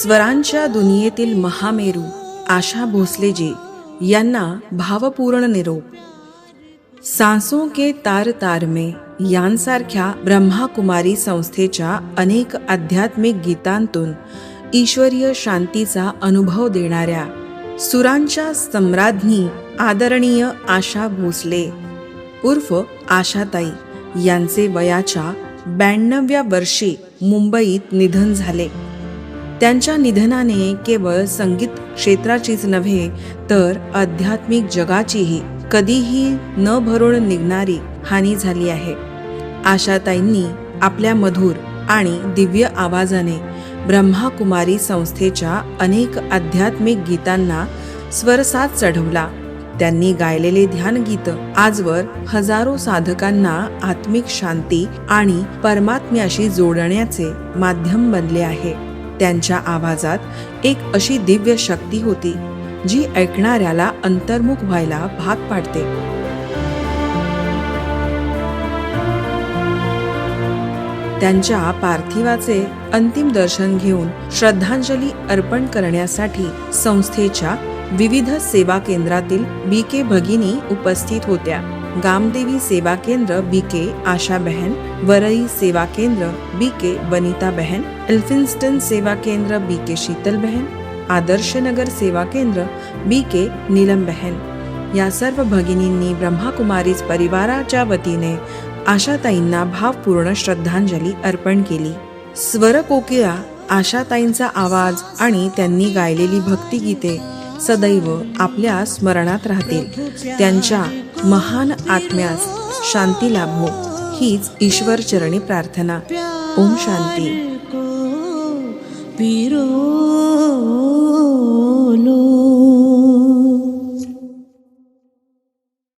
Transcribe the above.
स्वरांच्या दुनियेतील महामेरू आशा भोसलेजी यांना भावपूर्ण निरोप. सांसों के तार तार में यांसारख्या ब्रह्माकुमारी संस्थेच्या अनेक आध्यात्मिक गीतांतून ईश्वरीय शांतीचा अनुभव देणाऱ्या सुरांच्या सम्राज्ञी आदरणीय आशा भोसले उर्फ आशाताई यांचे वयाच्या 92व्या वर्षी मुंबईत निधन झाले. त्यांच्या निधनाने केवळ संगीत क्षेत्राचीच नव्हे तर आध्यात्मिक जगाचीही कधीही न भरून निघणारी हानी झाली आहे. आशाताईंनी आपल्या मधुर आणि दिव्य आवाजाने ब्रह्माकुमारी संस्थेच्या अनेक आध्यात्मिक गीतांना स्वरसाज चढवला. त्यांनी गायलेले ध्यानगीत आजवर हजारो साधकांना आत्मिक शांती आणि परमात्म्याशी जोडण्याचे माध्यम बनले आहे. त्यांच्या आवाजात एक अशी दिव्य शक्ती होती जी ऐकणाऱ्याला अंतर्मुख व्हायला भाग पाडते. त्यांच्या पार्थिवाचे अंतिम दर्शन घेऊन श्रद्धांजली अर्पण करण्यासाठी संस्थेच्या विविध सेवा केंद्रातील बीके भगिनी उपस्थित होत्या. गामदेवी सेवा केंद्र बीके आशा बहन, वरई सेवा केंद्र बीके वनिता बहन, एल्फिन्स्टन सेवा केंद्र बीके शीतल बहन, आदर्श नगर सेवा केंद्र बीके नीलम बहन या सर्व भगिनींनी ब्रह्माकुमारीज परिवाराच्या वतीने आशाताईंना भावपूर्ण श्रद्धांजली अर्पण केली. स्वर कोकिळा आशाताईंचा आवाज आणि त्यांनी गायलेली भक्तिगीते सदैव आपल्या स्मरणात राहतील. त्यांच्या महान आत्म्यास शांती लाभो हीच ईश्वर चरणी प्रार्थना. ओम शांती.